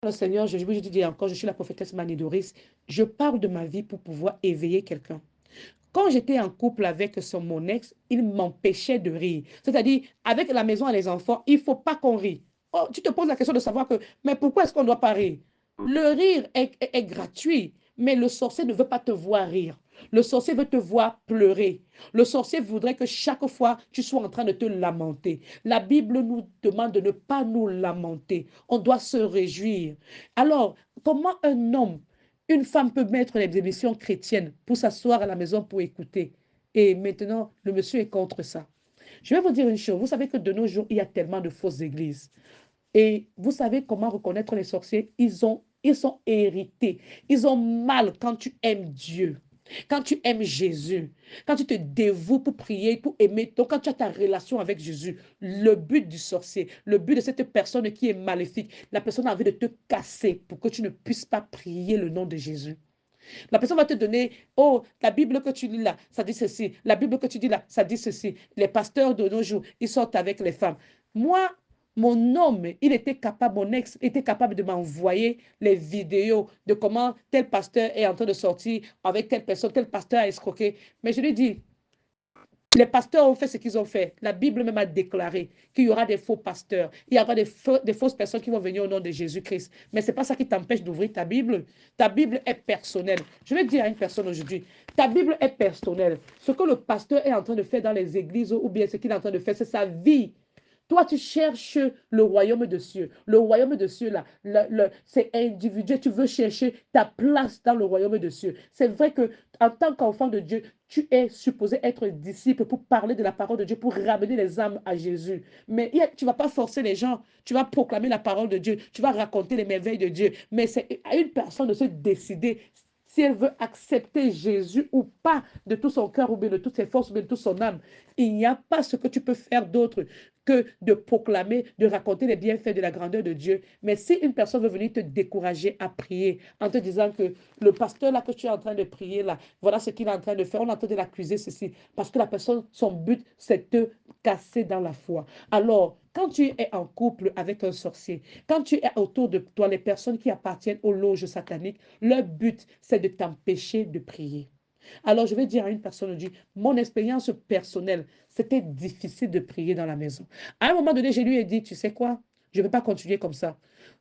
Le Seigneur, je te dis encore, je suis la prophétesse Manidoris. Je parle de ma vie pour pouvoir éveiller quelqu'un. Quand j'étais en couple avec mon ex, il m'empêchait de rire. C'est-à-dire, avec la maison et les enfants, il ne faut pas qu'on rie. Oh, tu te poses la question de savoir que, mais pourquoi est-ce qu'on ne doit pas rire? Le rire est gratuit, mais le sorcier ne veut pas te voir rire. Le sorcier veut te voir pleurer. Le sorcier voudrait que chaque fois tu sois en train de te lamenter. La Bible nous demande de ne pas nous lamenter. On doit se réjouir. Alors, comment un homme, une femme peut mettre les émissions chrétiennes pour s'asseoir à la maison pour écouter? Et maintenant, le monsieur est contre ça. Je vais vous dire une chose. Vous savez que de nos jours, il y a tellement de fausses églises. Et vous savez comment reconnaître les sorciers? Ils sont hérités. Ils ont mal quand tu aimes Dieu, quand tu aimes Jésus, quand tu te dévoues pour prier, pour aimer. Donc, quand tu as ta relation avec Jésus, le but du sorcier, le but de cette personne qui est maléfique, la personne a envie de te casser pour que tu ne puisses pas prier le nom de Jésus. La personne va te donner, oh, la Bible que tu lis là, ça dit ceci. La Bible que tu dis là, ça dit ceci. Les pasteurs de nos jours, ils sortent avec les femmes. Moi, mon homme, il était capable, mon ex était capable de m'envoyer les vidéos de comment tel pasteur est en train de sortir avec telle personne, tel pasteur a escroqué. Mais je lui dis, les pasteurs ont fait ce qu'ils ont fait. La Bible même a déclaré qu'il y aura des faux pasteurs. Il y aura des fausses personnes qui vont venir au nom de Jésus-Christ. Mais ce n'est pas ça qui t'empêche d'ouvrir ta Bible. Ta Bible est personnelle. Je vais dire à une personne aujourd'hui, ta Bible est personnelle. Ce que le pasteur est en train de faire dans les églises ou bien ce qu'il est en train de faire, c'est sa vie. Toi, tu cherches le royaume de cieux. Le royaume de cieux, là, c'est individuel. Tu veux chercher ta place dans le royaume de cieux. C'est vrai que en tant qu'enfant de Dieu, tu es supposé être disciple pour parler de la parole de Dieu, pour ramener les âmes à Jésus. Mais tu ne vas pas forcer les gens. Tu vas proclamer la parole de Dieu. Tu vas raconter les merveilles de Dieu. Mais c'est à une personne de se décider si elle veut accepter Jésus ou pas de tout son cœur ou bien de toutes ses forces ou bien de toute son âme. Il n'y a pas ce que tu peux faire d'autre que de proclamer, de raconter les bienfaits de la grandeur de Dieu. Mais si une personne veut venir te décourager à prier en te disant que le pasteur là que tu es en train de prier là, voilà ce qu'il est en train de faire, on est en train de l'accuser ceci, parce que la personne, son but, c'est de te casser dans la foi. Alors, quand tu es en couple avec un sorcier, quand tu es autour de toi, les personnes qui appartiennent aux loges sataniques, leur but, c'est de t'empêcher de prier. Alors, je vais dire à une personne aujourd'hui, mon expérience personnelle, c'était difficile de prier dans la maison. À un moment donné, je lui ai dit, tu sais quoi? Je ne peux pas continuer comme ça.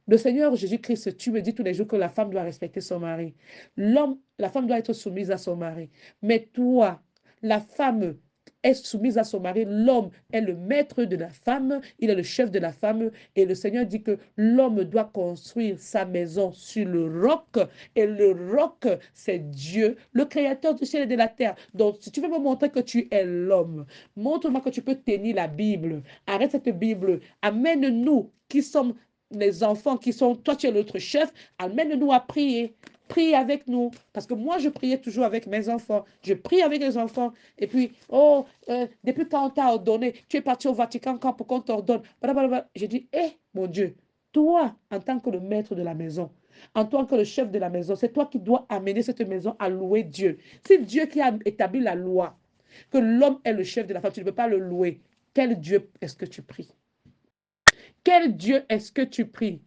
Le Seigneur Jésus-Christ, tu me dis tous les jours que la femme doit respecter son mari. L'homme, la femme doit être soumise à son mari. Mais toi, la femme est soumise à son mari. L'homme est le maître de la femme. Il est le chef de la femme. Et le Seigneur dit que l'homme doit construire sa maison sur le roc. Et le roc, c'est Dieu, le créateur du ciel et de la terre. Donc, si tu veux me montrer que tu es l'homme, montre-moi que tu peux tenir la Bible. Arrête cette Bible. Amène-nous qui sommes les enfants qui sont, toi tu es notre chef, amène-nous à prier. Prie avec nous. Parce que moi, je priais toujours avec mes enfants. Je prie avec les enfants. Et puis, oh, depuis quand on t'a ordonné, tu es parti au Vatican quand pour qu'on t'ordonne. J'ai dit, eh, mon Dieu, toi, en tant que le maître de la maison, en tant que le chef de la maison, c'est toi qui dois amener cette maison à louer Dieu. C'est Dieu qui a établi la loi, que l'homme est le chef de la femme, tu ne peux pas le louer. Quel Dieu est-ce que tu pries? Quel Dieu est-ce que tu pries?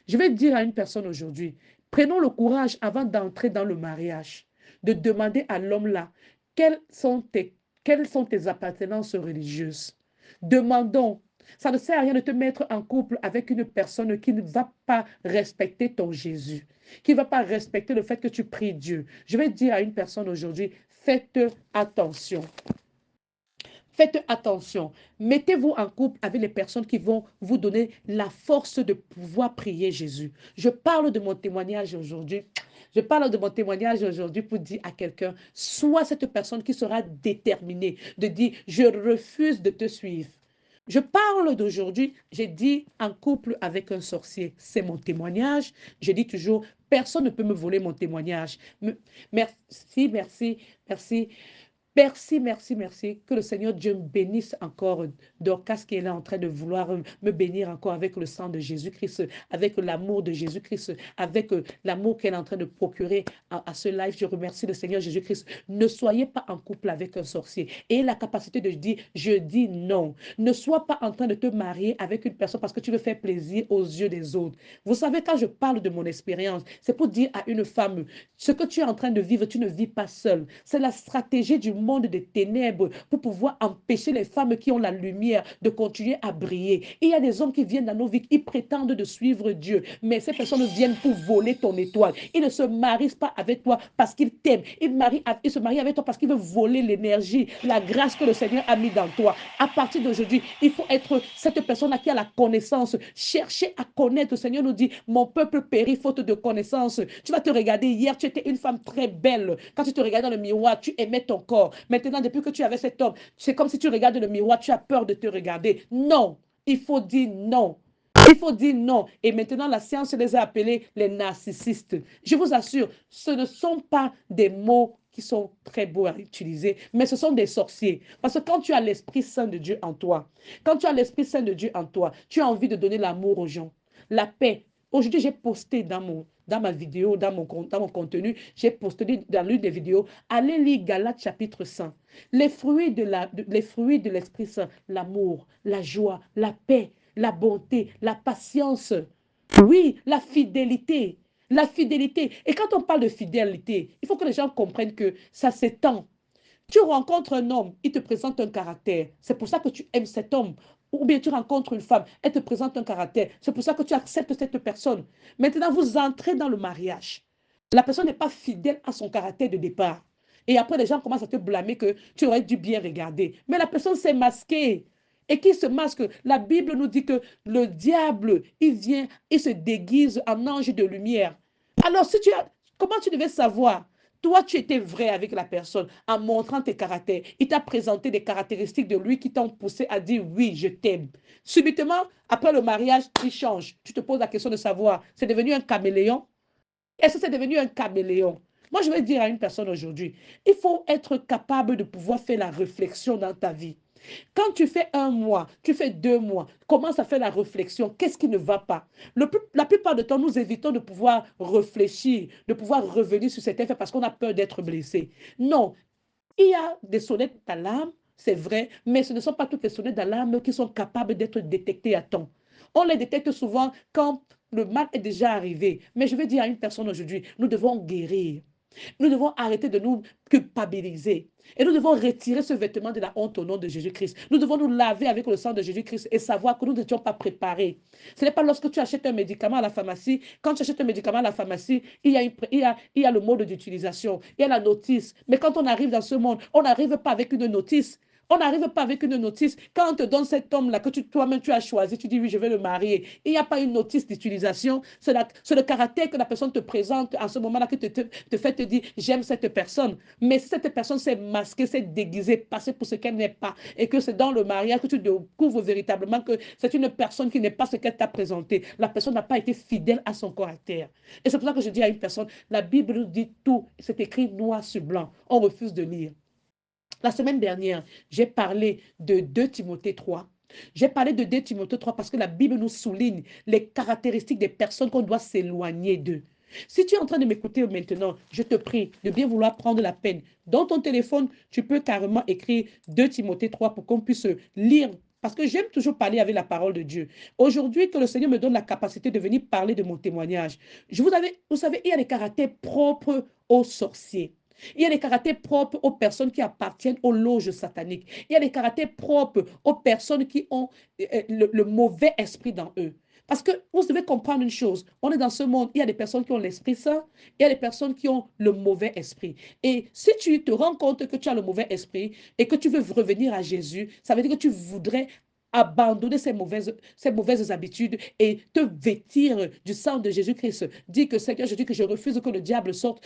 Je vais dire à une personne aujourd'hui, prenons le courage avant d'entrer dans le mariage, de demander à l'homme là, quelles sont tes appartenances religieuses? Demandons. Ça ne sert à rien de te mettre en couple avec une personne qui ne va pas respecter ton Jésus, qui ne va pas respecter le fait que tu pries Dieu. Je vais dire à une personne aujourd'hui, faites attention. Faites attention. Mettez-vous en couple avec les personnes qui vont vous donner la force de pouvoir prier Jésus. Je parle de mon témoignage aujourd'hui. Je parle de mon témoignage aujourd'hui pour dire à quelqu'un, sois cette personne qui sera déterminée de dire, je refuse de te suivre. Je parle d'aujourd'hui, j'ai dit en couple avec un sorcier, c'est mon témoignage. Je dis toujours, personne ne peut me voler mon témoignage. Merci, merci, merci. Merci, merci, merci. Que le Seigneur Dieu me bénisse encore Dorcas qui est là en train de vouloir me bénir encore avec le sang de Jésus-Christ, avec l'amour de Jésus-Christ, avec l'amour qu'elle est en train de procurer à ce live. Je remercie le Seigneur Jésus-Christ. Ne soyez pas en couple avec un sorcier. Ayez la capacité de dire, je dis non. Ne sois pas en train de te marier avec une personne parce que tu veux faire plaisir aux yeux des autres. Vous savez, quand je parle de mon expérience, c'est pour dire à une femme, ce que tu es en train de vivre, tu ne vis pas seul. C'est la stratégie du monde des ténèbres pour pouvoir empêcher les femmes qui ont la lumière de continuer à briller. Il y a des hommes qui viennent dans nos vies, ils prétendent de suivre Dieu, mais ces personnes viennent pour voler ton étoile. Ils ne se marient pas avec toi parce qu'ils t'aiment. Ils se marient avec toi parce qu'ils veulent voler l'énergie, la grâce que le Seigneur a mis dans toi. À partir d'aujourd'hui, il faut être cette personne-là qui a la connaissance. Chercher à connaître. Le Seigneur nous dit, mon peuple périt faute de connaissance. Tu vas te regarder. Hier, tu étais une femme très belle. Quand tu te regardes dans le miroir, tu aimais ton corps. Maintenant, depuis que tu avais cet homme, c'est comme si tu regardes le miroir, tu as peur de te regarder. Non, il faut dire non. Il faut dire non. Et maintenant, la science les a appelés les narcissistes. Je vous assure, ce ne sont pas des mots qui sont très beaux à utiliser, mais ce sont des sorciers. Parce que quand tu as l'Esprit Saint de Dieu en toi, quand tu as l'Esprit Saint de Dieu en toi, tu as envie de donner l'amour aux gens, la paix. Aujourd'hui, j'ai posté dans ma vidéo, dans mon contenu, j'ai posté dans l'une des vidéos, allez lire Galates chapitre 5. Les fruits de l'Esprit Saint, l'amour, la joie, la paix, la bonté, la patience, oui, la fidélité. La fidélité. Et quand on parle de fidélité, il faut que les gens comprennent que ça s'étend. Tu rencontres un homme, il te présente un caractère. C'est pour ça que tu aimes cet homme. Ou bien tu rencontres une femme, elle te présente un caractère. C'est pour ça que tu acceptes cette personne. Maintenant, vous entrez dans le mariage. La personne n'est pas fidèle à son caractère de départ. Et après, les gens commencent à te blâmer que tu aurais dû bien regarder. Mais la personne s'est masquée. Et qui se masque? La Bible nous dit que le diable, il vient, il se déguise en ange de lumière. Alors, comment tu devais savoir? Toi, tu étais vrai avec la personne en montrant tes caractères. Il t'a présenté des caractéristiques de lui qui t'ont poussé à dire oui, je t'aime. Subitement, après le mariage, il change. Tu te poses la question de savoir, c'est devenu un caméléon? Est-ce que c'est devenu un caméléon? Moi, je vais dire à une personne aujourd'hui, il faut être capable de pouvoir faire la réflexion dans ta vie. Quand tu fais 1 mois, tu fais 2 mois, commence à faire la réflexion. Qu'est-ce qui ne va pas? La plupart du temps, nous évitons de pouvoir réfléchir, de pouvoir revenir sur certains faits parce qu'on a peur d'être blessé. Non, il y a des sonnettes d'alarme, c'est vrai, mais ce ne sont pas toutes les sonnettes d'alarme qui sont capables d'être détectées à temps. On les détecte souvent quand le mal est déjà arrivé. Mais je vais dire à une personne aujourd'hui, nous devons guérir. Nous devons arrêter de nous culpabiliser. Et nous devons retirer ce vêtement de la honte au nom de Jésus-Christ. Nous devons nous laver avec le sang de Jésus-Christ et savoir que nous n'étions pas préparés. Ce n'est pas lorsque tu achètes un médicament à la pharmacie. Quand tu achètes un médicament à la pharmacie, il y a le mode d'utilisation, il y a la notice. Mais quand on arrive dans ce monde, on n'arrive pas avec une notice. On n'arrive pas avec une notice. Quand on te donne cet homme-là que toi-même tu as choisi, tu dis oui, je vais le marier. Il n'y a pas une notice d'utilisation. C'est le caractère que la personne te présente en ce moment-là qui te fait te dire j'aime cette personne. Mais si cette personne s'est masquée, s'est déguisée, passée pour ce qu'elle n'est pas, et que c'est dans le mariage que tu découvres véritablement que c'est une personne qui n'est pas ce qu'elle t'a présenté, la personne n'a pas été fidèle à son caractère. Et c'est pour ça que je dis à une personne, la Bible nous dit tout, c'est écrit noir sur blanc. On refuse de lire. La semaine dernière, j'ai parlé de 2 Timothée 3. J'ai parlé de 2 Timothée 3 parce que la Bible nous souligne les caractéristiques des personnes qu'on doit s'éloigner d'eux. Si tu es en train de m'écouter maintenant, je te prie de bien vouloir prendre la peine. Dans ton téléphone, tu peux carrément écrire 2 Timothée 3 pour qu'on puisse lire. Parce que j'aime toujours parler avec la parole de Dieu. Aujourd'hui, que le Seigneur me donne la capacité de venir parler de mon témoignage. Vous savez, il y a des caractères propres aux sorciers. Il y a des caractères propres aux personnes qui appartiennent aux loges sataniques. Il y a des caractères propres aux personnes qui ont le mauvais esprit dans eux. Parce que vous devez comprendre une chose, on est dans ce monde, il y a des personnes qui ont l'Esprit Saint, il y a des personnes qui ont le mauvais esprit. Et si tu te rends compte que tu as le mauvais esprit et que tu veux revenir à Jésus, ça veut dire que tu voudrais abandonner ces mauvaises habitudes et te vêtir du sang de Jésus-Christ. Dis que Seigneur, je dis que je refuse que le diable sorte,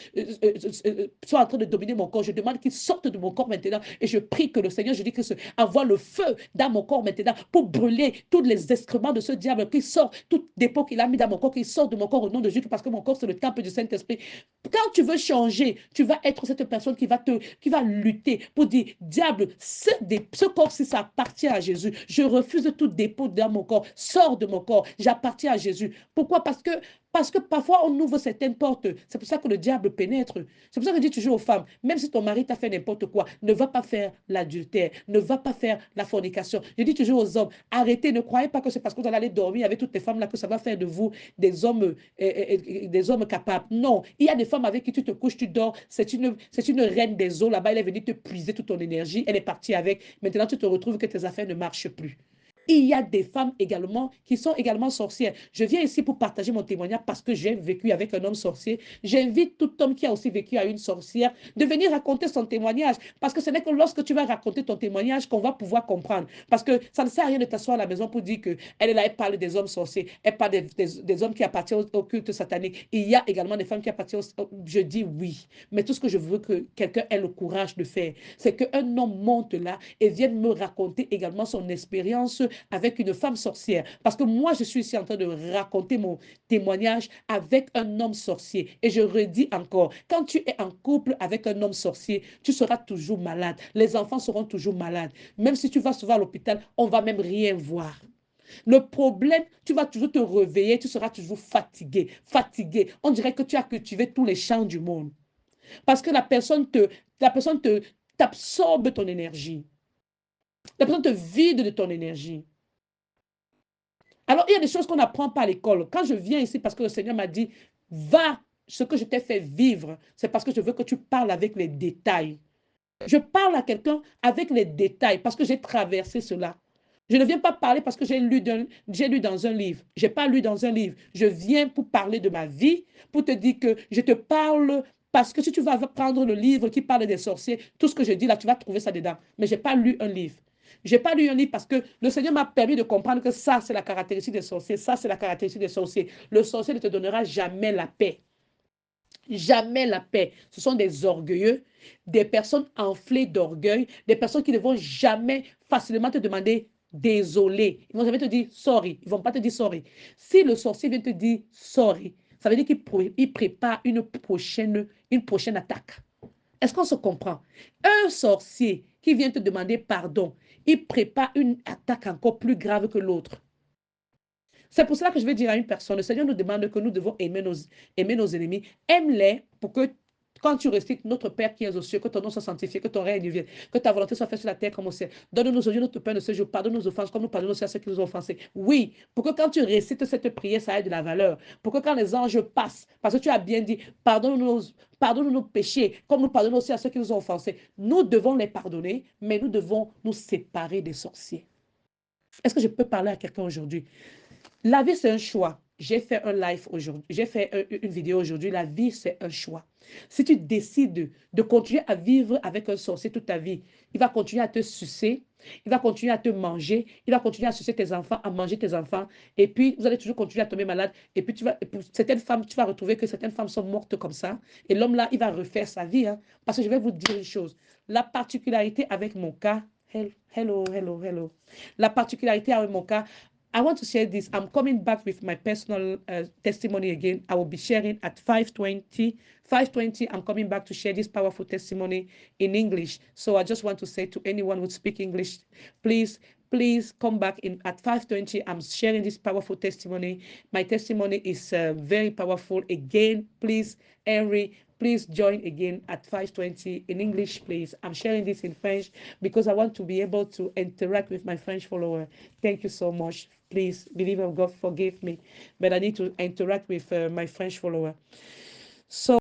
soit en train de dominer mon corps. Je demande qu'il sorte de mon corps maintenant et je prie que le Seigneur Jésus-Christ envoie le feu dans mon corps maintenant pour brûler tous les excréments de ce diable qui sort, tout dépôt qu'il a mis dans mon corps, qui sort de mon corps au nom de Jésus, parce que mon corps c'est le temple du Saint-Esprit. Quand tu veux changer, tu vas être cette personne qui va lutter pour dire, diable, ce corps-ci, ça appartient à Jésus. Je refuse tout dépôt dans mon corps. Sors de mon corps. J'appartiens à Jésus. Pourquoi? Parce que parfois, on ouvre certaines portes. C'est pour ça que le diable pénètre. C'est pour ça que je dis toujours aux femmes, même si ton mari t'a fait n'importe quoi, ne va pas faire l'adultère, ne va pas faire la fornication. Je dis toujours aux hommes, arrêtez, ne croyez pas que c'est parce que vous allez aller dormir avec toutes les femmes là que ça va faire de vous des hommes capables. Non, il y a des femmes avec qui tu te couches, tu dors. C'est une reine des eaux là-bas. Elle est venue te puiser toute ton énergie. Elle est partie avec. Maintenant, tu te retrouves que tes affaires ne marchent plus. Il y a des femmes également qui sont également sorcières. Je viens ici pour partager mon témoignage parce que j'ai vécu avec un homme sorcier. J'invite tout homme qui a aussi vécu avec une sorcière de venir raconter son témoignage. Parce que ce n'est que lorsque tu vas raconter ton témoignage qu'on va pouvoir comprendre. Parce que ça ne sert à rien de t'asseoir à la maison pour dire qu'elle est là, elle parle des hommes sorciers, elle parle des hommes qui appartiennent au culte satanique. Il y a également des femmes qui appartiennent je dis oui. Mais tout ce que je veux que quelqu'un ait le courage de faire, c'est qu'un homme monte là et vienne me raconter également son expérience avec une femme sorcière. Parce que moi, je suis ici en train de raconter mon témoignage avec un homme sorcier. Et je redis encore, quand tu es en couple avec un homme sorcier, tu seras toujours malade. Les enfants seront toujours malades. Même si tu vas souvent à l'hôpital, on ne va même rien voir. Le problème, tu vas toujours te réveiller, tu seras toujours fatigué, fatigué. On dirait que tu as cultivé tous les champs du monde. Parce que la personne t'absorbe ton énergie. La personne te vide de ton énergie. Alors, il y a des choses qu'on n'apprend pas à l'école. Quand je viens ici, parce que le Seigneur m'a dit, va, ce que je t'ai fait vivre, c'est parce que je veux que tu parles avec les détails. Je parle à quelqu'un avec les détails parce que j'ai traversé cela. Je ne viens pas parler parce que j'ai lu dans un livre. Je n'ai pas lu dans un livre. Je viens pour parler de ma vie, pour te dire que je te parle parce que si tu vas prendre le livre qui parle des sorciers, tout ce que je dis là, tu vas trouver ça dedans. Mais je n'ai pas lu un livre. Je n'ai pas lu un livre parce que le Seigneur m'a permis de comprendre que ça, c'est la caractéristique des sorciers. Ça, c'est la caractéristique des sorciers. Le sorcier ne te donnera jamais la paix. Jamais la paix. Ce sont des orgueilleux, des personnes enflées d'orgueil, des personnes qui ne vont jamais facilement te demander désolé. Ils vont jamais te dire sorry. Ils ne vont pas te dire sorry. Si le sorcier vient te dire sorry, ça veut dire qu'il prépare une prochaine attaque. Est-ce qu'on se comprend? Un sorcier qui vient te demander pardon, il prépare une attaque encore plus grave que l'autre. C'est pour cela que je vais dire à une personne, le Seigneur nous demande que nous devons aimer nos ennemis. Aime-les pour que quand tu récites notre Père qui est aux cieux, que ton nom soit sanctifié, que ton règne vienne, que ta volonté soit faite sur la terre comme au ciel. Donne-nous aujourd'hui notre pain de ce jour. Pardonne nos offenses comme nous pardonnons aussi à ceux qui nous ont offensés. Oui, pour que quand tu récites cette prière, ça ait de la valeur. Pour que quand les anges passent, parce que tu as bien dit, pardonne nos péchés comme nous pardonnons aussi à ceux qui nous ont offensés. Nous devons les pardonner, mais nous devons nous séparer des sorciers. Est-ce que je peux parler à quelqu'un aujourd'hui? La vie, c'est un choix. J'ai fait un live aujourd'hui. J'ai fait une vidéo aujourd'hui. La vie, c'est un choix. Si tu décides de continuer à vivre avec un sorcier toute ta vie, il va continuer à te sucer, il va continuer à te manger, il va continuer à sucer tes enfants, à manger tes enfants. Et puis, vous allez toujours continuer à tomber malade. Et puis, pour certaines femmes, tu vas retrouver que certaines femmes sont mortes comme ça. Et l'homme là, il va refaire sa vie. Hein. Parce que je vais vous dire une chose. La particularité avec mon cas, hello. La particularité avec mon cas, I want to share this. I'm coming back with my personal testimony again. I will be sharing at 5:20. 5:20, I'm coming back to share this powerful testimony in English. So I just want to say to anyone who speaks English, please come back at 5:20. I'm sharing this powerful testimony. My testimony is very powerful. Again, please, Henry, please join again at 5:20 in English, please. I'm sharing this in French because I want to be able to interact with my French follower. Thank you so much. Please, believer of God, forgive me, but I need to interact with my French follower. So